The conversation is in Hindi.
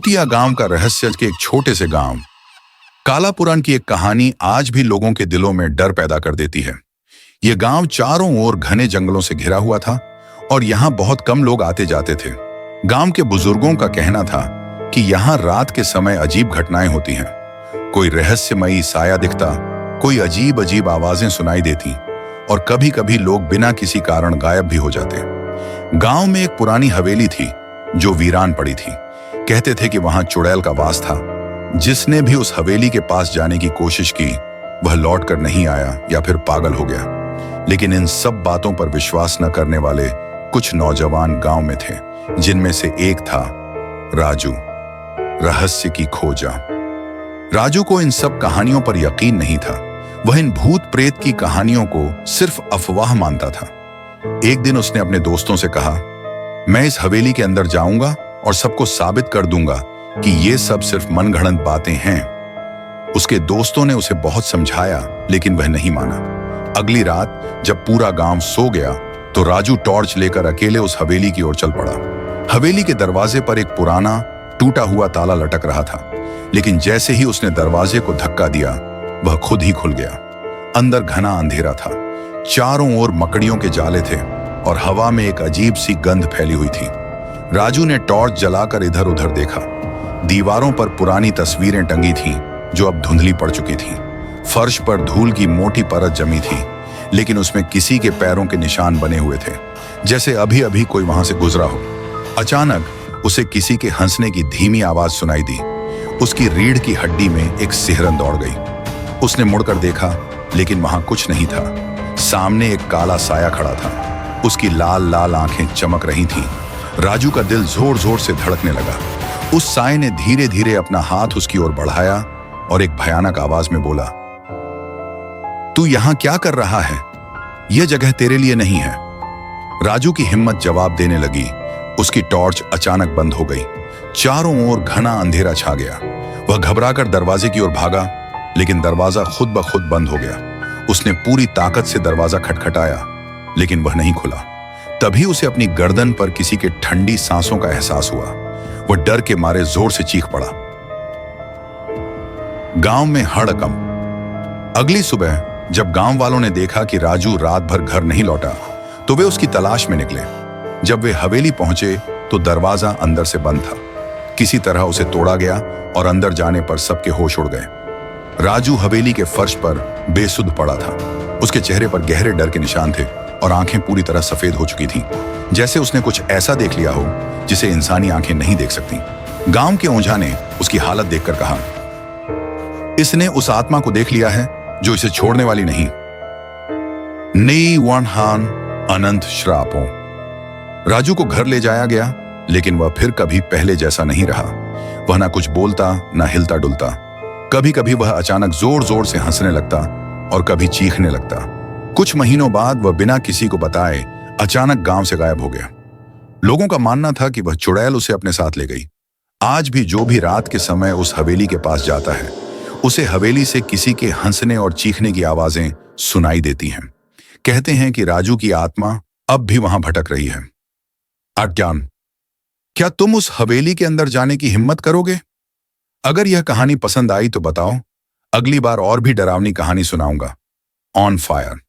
भूतिया गांव का रहस्य के एक छोटे से गांव। कालापुराण की एक कहानी आज भी लोगों के दिलों में डर पैदा कर देती है। यह गांव चारों ओर घने जंगलों से घिरा हुआ था और यहाँ बहुत कम लोग आते जाते थे। गांव के बुजुर्गों का कहना था कि यहाँ रात के समय अजीब घटनाएं होती हैं। कोई रहस्यमयी साया दिखता, कोई अजीब अजीब आवाजें सुनाई देती और कभी कभी लोग बिना किसी कारण गायब भी हो जाते। गांव में एक पुरानी हवेली थी जो वीरान पड़ी थी। कहते थे कि वहां चुड़ैल का वास था। जिसने भी उस हवेली के पास जाने की कोशिश की वह लौट कर नहीं आया या फिर पागल हो गया। लेकिन इन सब बातों पर विश्वास न करने वाले कुछ नौजवान गांव में थे, जिनमें से एक था राजू, रहस्य की खोजा। राजू को इन सब कहानियों पर यकीन नहीं था। वह इन भूत प्रेत की कहानियों को सिर्फ अफवाह मानता था। एक दिन उसने अपने दोस्तों से कहा, मैं इस हवेली के अंदर जाऊंगा और सबको साबित कर दूंगा कि ये सब सिर्फ मनगढ़ंत बातें हैं। उसके दोस्तों ने उसे बहुत समझाया लेकिन वह नहीं माना। अगली रात जब पूरा गांव सो गया तो राजू टॉर्च लेकर अकेले उस हवेली की ओर चल पड़ा। हवेली के दरवाजे पर एक पुराना टूटा हुआ ताला लटक रहा था, लेकिन जैसे ही उसने दरवाजे को धक्का दिया वह खुद ही खुल गया। अंदर घना अंधेरा था, चारों ओर मकड़ियों के जाले थे और हवा में एक अजीब सी गंध फैली हुई थी। राजू ने टॉर्च जलाकर इधर उधर देखा। दीवारों पर पुरानी तस्वीरें टंगी थीं जो अब धुंधली पड़ चुकी थीं। फर्श पर धूल की मोटी परत जमी थी, लेकिन उसमें किसी के पैरों के निशान बने हुए थे, जैसे अभी अभी कोई वहां से गुजरा हो। अचानक उसे किसी के हंसने की धीमी आवाज सुनाई दी। उसकी रीढ़ की हड्डी में एक सिहरन दौड़ गई। उसने मुड़कर देखा लेकिन वहां कुछ नहीं था। सामने एक काला साया खड़ा था। उसकी लाल लाल आंखें चमक रही थीं। राजू का दिल जोर जोर से धड़कने लगा। उस साये ने धीरे धीरे अपना हाथ उसकी ओर बढ़ाया और एक भयानक आवाज में बोला, तू यहां क्या कर रहा है? यह जगह तेरे लिए नहीं है। राजू की हिम्मत जवाब देने लगी। उसकी टॉर्च अचानक बंद हो गई। चारों ओर घना अंधेरा छा गया। वह घबराकर दरवाजे की ओर भागा, लेकिन दरवाजा खुद ब खुद बंद हो गया। उसने पूरी ताकत से दरवाजा खटखटाया, लेकिन वह नहीं खुला। तभी उसे अपनी गर्दन पर किसी के ठंडी सांसों का एहसास हुआ। वह डर के मारे जोर से चीख पड़ा। गांव में हड़कंप। अगली सुबह जब गांव वालों ने देखा कि राजू रात भर घर नहीं लौटा तो वे उसकी तलाश में निकले। जब वे हवेली पहुंचे तो दरवाजा अंदर से बंद था। किसी तरह उसे तोड़ा गया और अंदर जाने पर सबके होश उड़ गए। राजू हवेली के फर्श पर बेसुध पड़ा था। उसके चेहरे पर गहरे डर के निशान थे और आंखें पूरी तरह सफेद हो चुकी थीं, जैसे उसने कुछ ऐसा देख लिया हो जिसे इंसानी आंखें नहीं देख सकती। गांव के ओझा ने उसकी हालत देखकर कहा, इसने उस आत्मा को देख लिया है जो इसे छोड़ने वाली नहीं। नी वनहान अनंत श्रापों। राजू को घर ले जाया गया, लेकिन वह फिर कभी पहले जैसा नहीं रहा। वह ना कुछ बोलता ना हिलता डुलता। कभी कभी वह अचानक जोर जोर से हंसने लगता और कभी चीखने लगता। कुछ महीनों बाद वह बिना किसी को बताए अचानक गांव से गायब हो गया। लोगों का मानना था कि वह चुड़ैल उसे अपने साथ ले गई। आज भी जो भी रात के समय उस हवेली के पास जाता है उसे हवेली से किसी के हंसने और चीखने की आवाजें सुनाई देती हैं। कहते हैं कि राजू की आत्मा अब भी वहां भटक रही है। अज्ञान, क्या तुम उस हवेली के अंदर जाने की हिम्मत करोगे? अगर यह कहानी पसंद आई तो बताओ। अगली बार और भी डरावनी कहानी सुनाऊंगा। On fire.